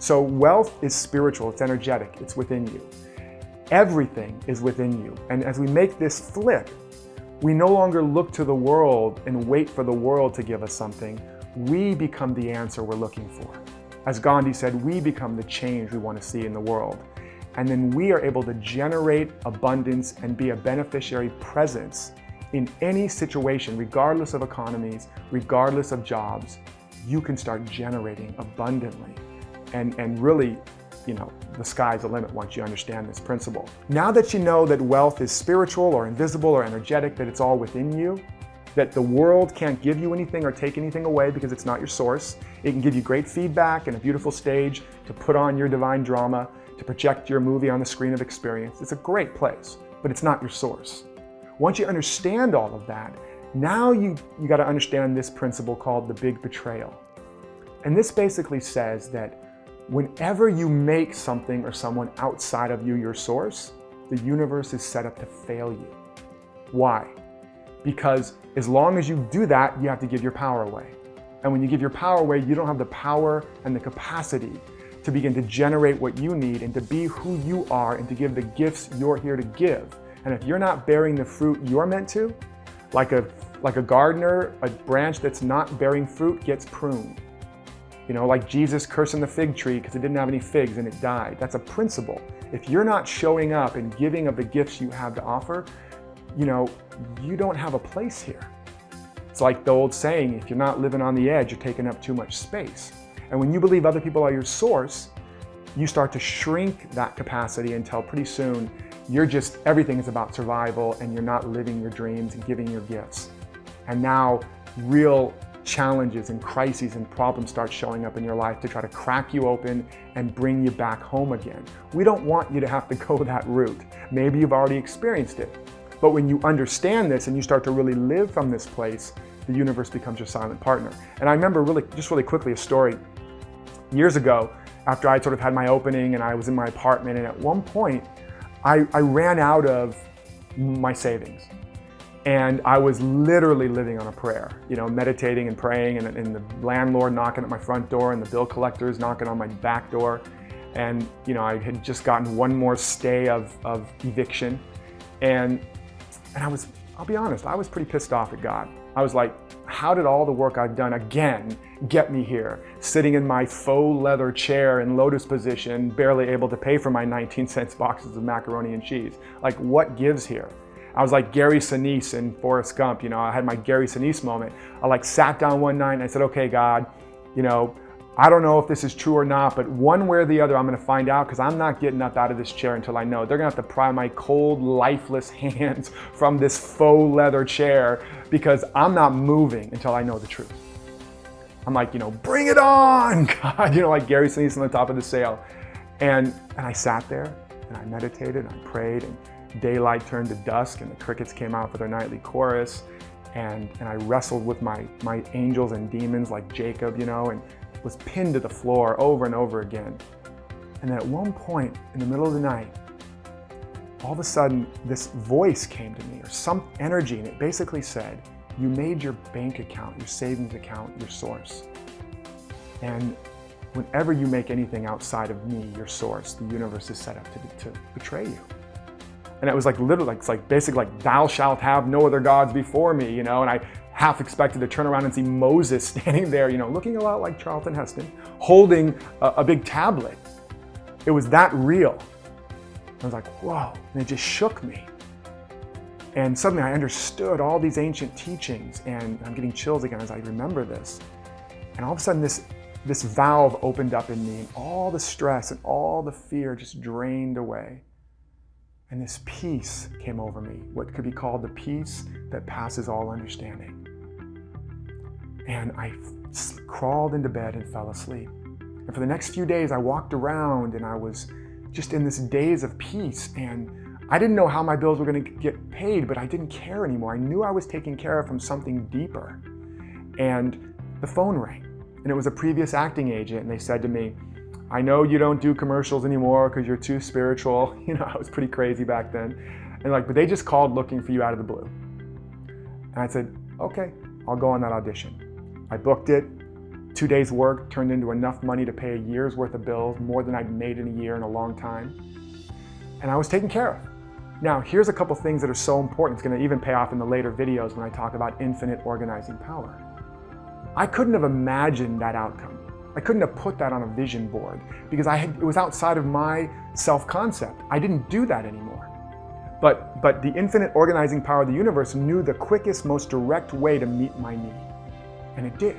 So wealth is spiritual, it's energetic, it's within you. Everything is within you. And as we make this flip, we no longer look to the world and wait for the world to give us something. We become the answer we're looking for. As Gandhi said, we become the change we want to see in the world. And then we are able to generate abundance and be a beneficiary presence in any situation, regardless of economies, regardless of jobs. You can start generating abundantly. And really, the sky's the limit once you understand this principle. Now that you know that wealth is spiritual or invisible or energetic, that it's all within you, that the world can't give you anything or take anything away because it's not your source. It can give you great feedback and a beautiful stage to put on your divine drama, to project your movie on the screen of experience. It's a great place, but it's not your source. Once you understand all of that, now you got to understand this principle called the big betrayal. And this basically says that whenever you make something or someone outside of you your source, the universe is set up to fail you. Why? Because as long as you do that, you have to give your power away. And when you give your power away, you don't have the power and the capacity to begin to generate what you need and to be who you are and to give the gifts you're here to give. And if you're not bearing the fruit you're meant to, like a gardener, a branch that's not bearing fruit gets pruned. Like Jesus cursing the fig tree because it didn't have any figs and it died. That's a principle. If you're not showing up and giving of the gifts you have to offer, you don't have a place here. It's like the old saying, if you're not living on the edge, you're taking up too much space. And when you believe other people are your source, you start to shrink that capacity until pretty soon everything is about survival and you're not living your dreams and giving your gifts. And now real challenges and crises and problems start showing up in your life to try to crack you open and bring you back home again. We don't want you to have to go that route. Maybe you've already experienced it. But when you understand this and you start to really live from this place, the universe becomes your silent partner. And I remember really quickly a story years ago after I sort of had my opening and I was in my apartment, and at one point I ran out of my savings. And I was literally living on a prayer, meditating and praying, and the landlord knocking at my front door and the bill collectors knocking on my back door. And I had just gotten one more stay of eviction. And I'll be honest, I was pretty pissed off at God. I was like, how did all the work I've done again get me here, sitting in my faux leather chair in lotus position, barely able to pay for my 19-cent boxes of macaroni and cheese? Like, what gives here? I was like Gary Sinise in Forrest Gump. I had my Gary Sinise moment. I sat down one night and I said, okay, God, I don't know if this is true or not, but one way or the other, I'm going to find out, because I'm not getting up out of this chair until I know. They're going to have to pry my cold, lifeless hands from this faux leather chair, because I'm not moving until I know the truth. I'm like, bring it on, God, like Gary Sinise on the top of the sail. And I sat there and I meditated and I prayed, and daylight turned to dusk and the crickets came out for their nightly chorus. And I wrestled with my angels and demons like Jacob, and was pinned to the floor over and over again. And then at one point in the middle of the night, all of a sudden this voice came to me, or some energy, and it basically said, you made your bank account, your savings account, your source. And whenever you make anything outside of me, your source, the universe is set up to betray you. And it was like literally, it's like basically like, thou shalt have no other gods before me, and I half expected to turn around and see Moses standing there, looking a lot like Charlton Heston, holding a big tablet. It was that real. I was like, whoa, and it just shook me. And suddenly I understood all these ancient teachings, and I'm getting chills again as I remember this. And all of a sudden this valve opened up in me, and all the stress and all the fear just drained away. And this peace came over me, what could be called the peace that passes all understanding. And I crawled into bed and fell asleep. And for the next few days, I walked around and I was just in this daze of peace. And I didn't know how my bills were going to get paid, but I didn't care anymore. I knew I was taken care of from something deeper. And the phone rang, and it was a previous acting agent, and they said to me, I know you don't do commercials anymore because you're too spiritual. I was pretty crazy back then. And but they just called looking for you out of the blue. And I said, okay, I'll go on that audition. I booked it. 2 days work turned into enough money to pay a year's worth of bills, more than I'd made in a year in a long time. And I was taken care of. Now, here's a couple things that are so important. It's going to even pay off in the later videos when I talk about infinite organizing power. I couldn't have imagined that outcome. I couldn't have put that on a vision board because it was outside of my self-concept. I didn't do that anymore. But the infinite organizing power of the universe knew the quickest, most direct way to meet my need. And it did.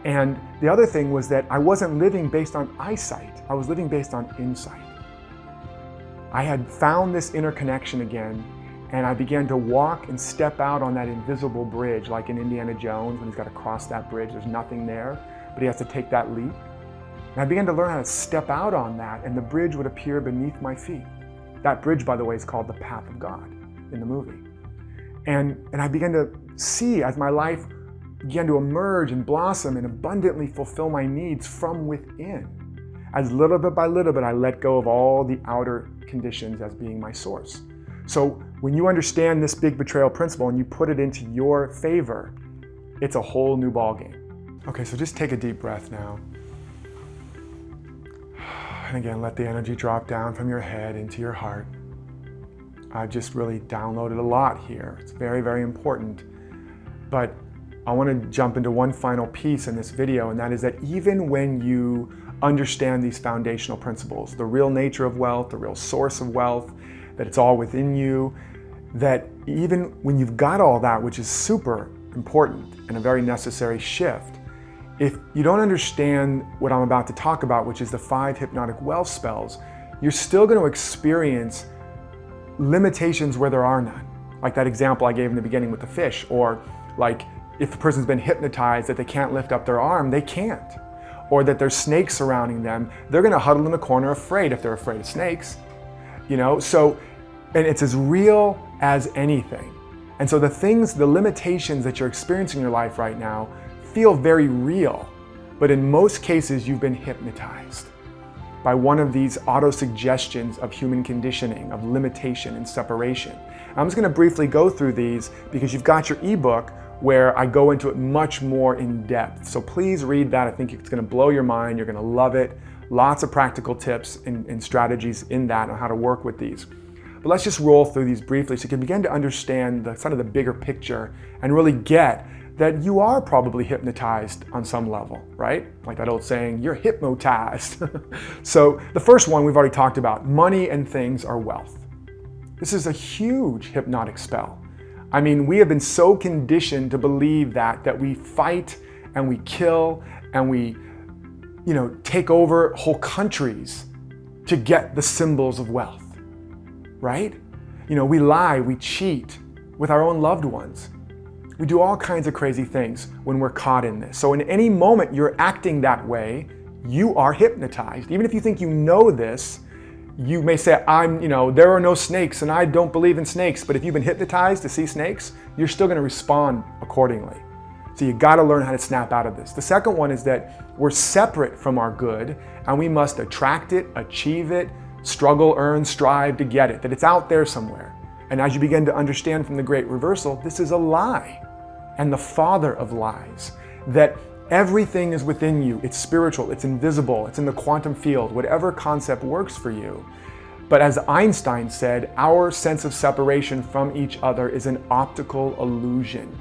And the other thing was that I wasn't living based on eyesight. I was living based on insight. I had found this interconnection again, and I began to walk and step out on that invisible bridge, like in Indiana Jones when he's got to cross that bridge. There's nothing there, but he has to take that leap. And I began to learn how to step out on that, and the bridge would appear beneath my feet. That bridge, by the way, is called the Path of God in the movie. And I began to see as my life began to emerge and blossom and abundantly fulfill my needs from within. As little bit by little bit, I let go of all the outer conditions as being my source. So when you understand this big betrayal principle and you put it into your favor, it's a whole new ballgame. Okay, so just take a deep breath now. And again, let the energy drop down from your head into your heart. I've just really downloaded a lot here. It's very, very important. But I want to jump into one final piece in this video, and that is that even when you understand these foundational principles, the real nature of wealth, the real source of wealth, that it's all within you, that even when you've got all that, which is super important and a very necessary shift, if you don't understand what I'm about to talk about, which is the 5 hypnotic wealth spells, you're still going to experience limitations where there are none. Like that example I gave in the beginning with the fish, or like if the person's been hypnotized that they can't lift up their arm, they can't. Or that there's snakes surrounding them, they're gonna huddle in the corner afraid if they're afraid of snakes. You know, so, and it's as real as anything. And so the limitations that you're experiencing in your life right now feel very real, but in most cases you've been hypnotized by one of these auto-suggestions of human conditioning, of limitation and separation. I'm just gonna briefly go through these because you've got your ebook where I go into it much more in depth. So please read that. I think it's gonna blow your mind. You're gonna love it. Lots of practical tips and strategies in that on how to work with these. But let's just roll through these briefly so you can begin to understand the bigger picture and really get that you are probably hypnotized on some level, right? Like that old saying, you're hypnotized. So the first one we've already talked about, money and things are wealth. This is a huge hypnotic spell. I mean, we have been so conditioned to believe that we fight and we kill and we, take over whole countries to get the symbols of wealth, right? We lie, we cheat with our own loved ones. We do all kinds of crazy things when we're caught in this. So in any moment you're acting that way, you are hypnotized. Even if you think you know this, you may say, there are no snakes and I don't believe in snakes. But if you've been hypnotized to see snakes, you're still going to respond accordingly. So you got to learn how to snap out of this. The second one is that we're separate from our good and we must attract it, achieve it, struggle, earn, strive to get it, that it's out there somewhere. And as you begin to understand from the Great Reversal, this is a lie and the father of lies, that everything is within you. It's spiritual, it's invisible, it's in the quantum field, whatever concept works for you. But as Einstein said, our sense of separation from each other is an optical illusion.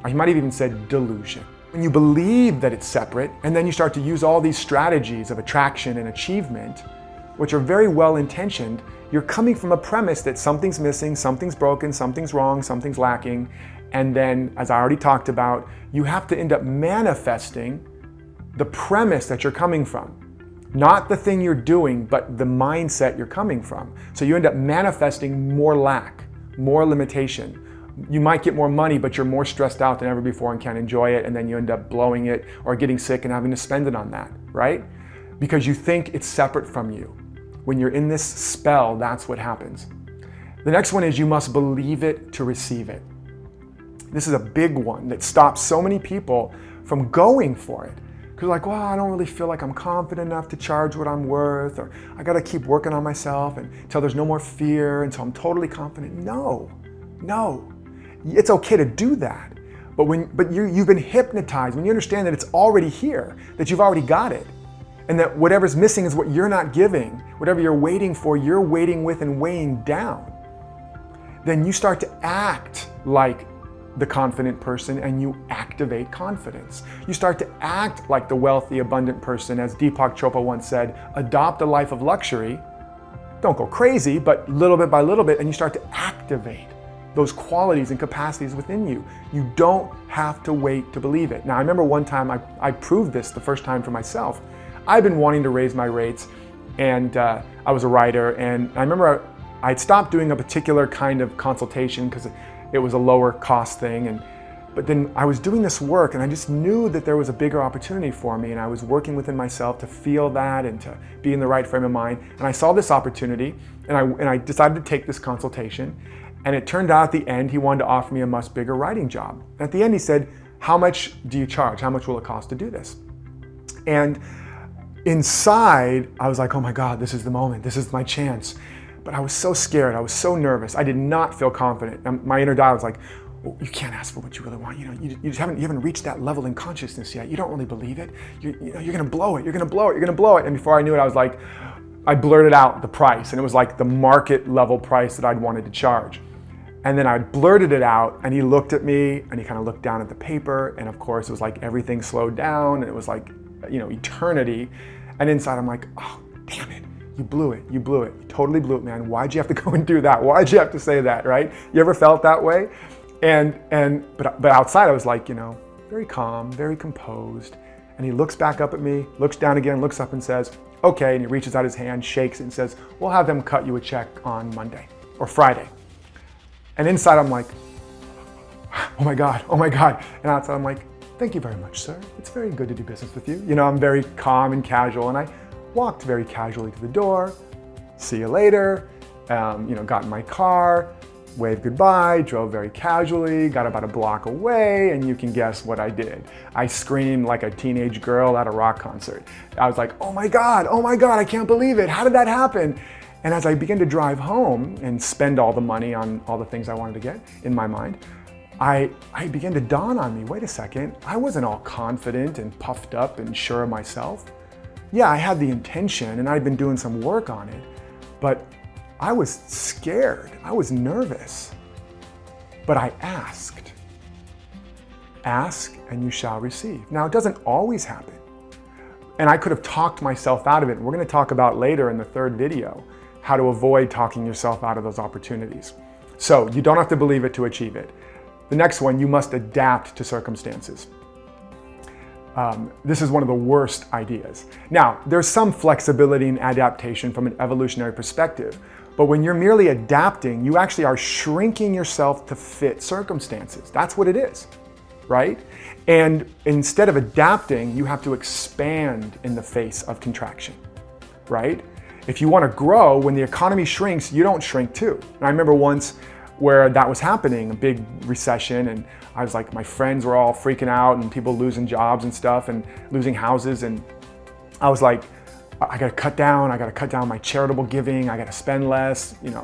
He might have even said delusion. When you believe that it's separate, and then you start to use all these strategies of attraction and achievement, which are very well intentioned, you're coming from a premise that something's missing, something's broken, something's wrong, something's lacking. And then, as I already talked about, you have to end up manifesting the premise that you're coming from. Not the thing you're doing, but the mindset you're coming from. So you end up manifesting more lack, more limitation. You might get more money, but you're more stressed out than ever before and can't enjoy it, and then you end up blowing it or getting sick and having to spend it on that, right? Because you think it's separate from you. When you're in this spell, that's what happens. The next one is you must believe it to receive it. This is a big one that stops so many people from going for it. Because like, well, I don't really feel like I'm confident enough to charge what I'm worth, or I gotta keep working on myself until there's no more fear, until I'm totally confident. No. It's okay to do that. But you've been hypnotized, when you understand that it's already here, that you've already got it, and that whatever's missing is what you're not giving, whatever you're waiting for, you're waiting with and weighing down, then you start to act like the confident person and you activate confidence. You start to act like the wealthy, abundant person. As Deepak Chopra once said, adopt a life of luxury. Don't go crazy, but little bit by little bit, and you start to activate those qualities and capacities within you. You don't have to wait to believe it. Now, I remember one time I proved this the first time for myself. I've been wanting to raise my rates, and I was a writer, and I remember I'd stopped doing a particular kind of consultation because it was a lower cost thing, but then I was doing this work and I just knew that there was a bigger opportunity for me, and I was working within myself to feel that and to be in the right frame of mind. And I saw this opportunity, and I decided to take this consultation, and it turned out at the end he wanted to offer me a much bigger writing job. And at the end he said, how much do you charge? How much will it cost to do this? And inside I was like, oh my God, this is the moment, this is my chance. But I was so scared, I was so nervous, I did not feel confident. And my inner dialogue was like, oh, you can't ask for what you really want. You just haven't reached that level in consciousness yet. You don't really believe it. You're gonna blow it, you're gonna blow it, you're gonna blow it. And before I knew it, I was like, I blurted out the price, and it was like the market level price that I'd wanted to charge. And then I blurted it out, and he looked at me, and he kind of looked down at the paper, and of course it was like everything slowed down, and it was like, eternity. And inside I'm like, oh, damn it. You blew it, you blew it. You totally blew it, man. Why'd you have to go and do that? Why'd you have to say that, right? You ever felt that way? But outside I was like, very calm, very composed. And he looks back up at me, looks down again, looks up and says, okay. And he reaches out his hand, shakes it and says, we'll have them cut you a check on Monday or Friday. And inside I'm like, oh my God. And outside I'm like, thank you very much, sir. It's very good to do business with you. I'm very calm and casual, and I walked very casually to the door, see you later, got in my car, waved goodbye, drove very casually, got about a block away, and you can guess what I did. I screamed like a teenage girl at a rock concert. I was like, oh my God, I can't believe it. How did that happen? And as I began to drive home and spend all the money on all the things I wanted to get in my mind, I began to dawn on me, wait a second, I wasn't all confident and puffed up and sure of myself. Yeah, I had the intention and I'd been doing some work on it, but I was scared, I was nervous. But I asked. Ask and you shall receive. Now, it doesn't always happen. And I could have talked myself out of it. We're going to talk about later in the third video how to avoid talking yourself out of those opportunities. So you don't have to believe it to achieve it. The next one, you must adapt to circumstances. This is one of the worst ideas. Now, there's some flexibility and adaptation from an evolutionary perspective, but when you're merely adapting, you actually are shrinking yourself to fit circumstances. That's what it is, right? And instead of adapting, you have to expand in the face of contraction, right? If you want to grow, when the economy shrinks, you don't shrink too. And I remember once where that was happening, a big recession, and I was like, my friends were all freaking out and people losing jobs and stuff and losing houses, and I was like, I gotta cut down my charitable giving, I gotta spend less, And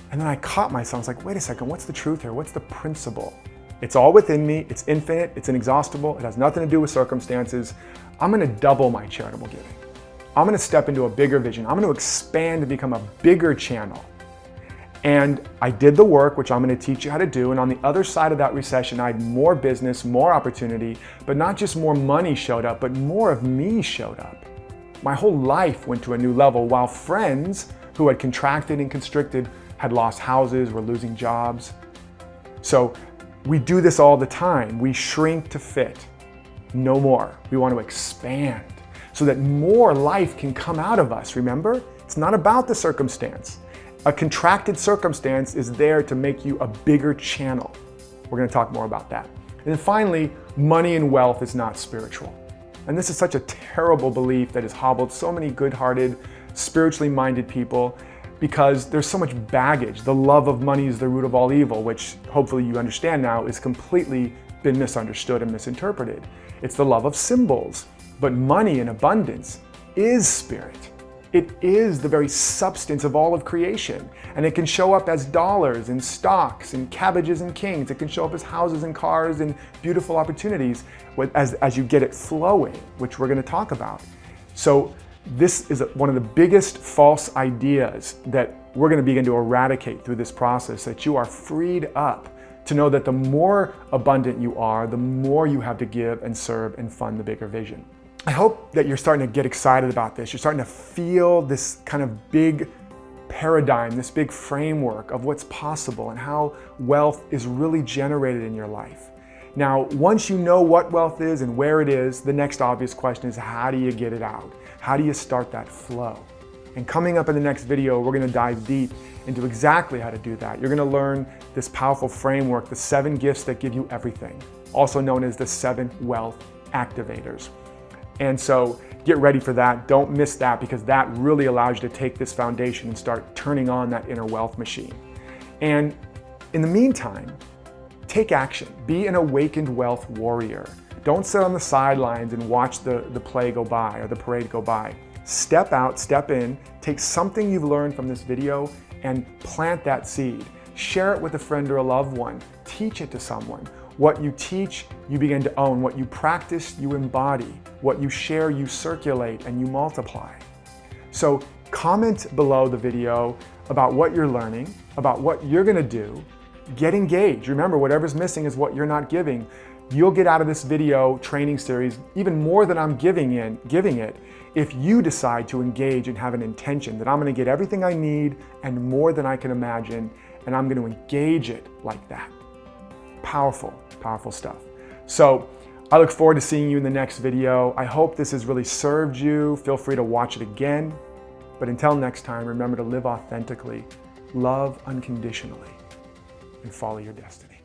then I caught myself, I was like, wait a second, what's the truth here? What's the principle? It's all within me, it's infinite, it's inexhaustible, it has nothing to do with circumstances. I'm gonna double my charitable giving. I'm gonna step into a bigger vision. I'm gonna expand and become a bigger channel. And I did the work, which I'm going to teach you how to do. And on the other side of that recession, I had more business, more opportunity, but not just more money showed up, but more of me showed up. My whole life went to a new level, while friends who had contracted and constricted had lost houses, were losing jobs. So we do this all the time. We shrink to fit. No more. We want to expand so that more life can come out of us. Remember, it's not about the circumstance. A contracted circumstance is there to make you a bigger channel. We're going to talk more about that. And then finally, money and wealth is not spiritual. And this is such a terrible belief that has hobbled so many good-hearted, spiritually minded people because there's so much baggage. The love of money is the root of all evil, which hopefully you understand now is completely been misunderstood and misinterpreted. It's the love of symbols, but money in abundance is spirit. It is the very substance of all of creation. And it can show up as dollars and stocks and cabbages and kings. It can show up as houses and cars and beautiful opportunities as you get it flowing, which we're going to talk about. So this is one of the biggest false ideas that we're going to begin to eradicate through this process, that you are freed up to know that the more abundant you are, the more you have to give and serve and fund the bigger vision. I hope that you're starting to get excited about this. You're starting to feel this kind of big paradigm, this big framework of what's possible and how wealth is really generated in your life. Now, once you know what wealth is and where it is, the next obvious question is, how do you get it out? How do you start that flow? And coming up in the next video, we're going to dive deep into exactly how to do that. You're going to learn this powerful framework, the 7 gifts that give you everything, also known as the 7 wealth activators. And so get ready for that. Don't miss that, because that really allows you to take this foundation and start turning on that inner wealth machine. And in the meantime, take action. Be an awakened wealth warrior. Don't sit on the sidelines and watch the play go by or the parade go by. Step out, step in, take something you've learned from this video and plant that seed. Share it with a friend or a loved one. Teach it to someone. What you teach, you begin to own. What you practice, you embody. What you share, you circulate and you multiply. So comment below the video about what you're learning, about what you're going to do. Get engaged. Remember, whatever's missing is what you're not giving. You'll get out of this video training series even more than I'm giving it if you decide to engage and have an intention that I'm going to get everything I need and more than I can imagine, and I'm going to engage it like that. Powerful, powerful stuff. So I look forward to seeing you in the next video. I hope this has really served you. Feel free to watch it again. But until next time, remember to live authentically, love unconditionally, and follow your destiny.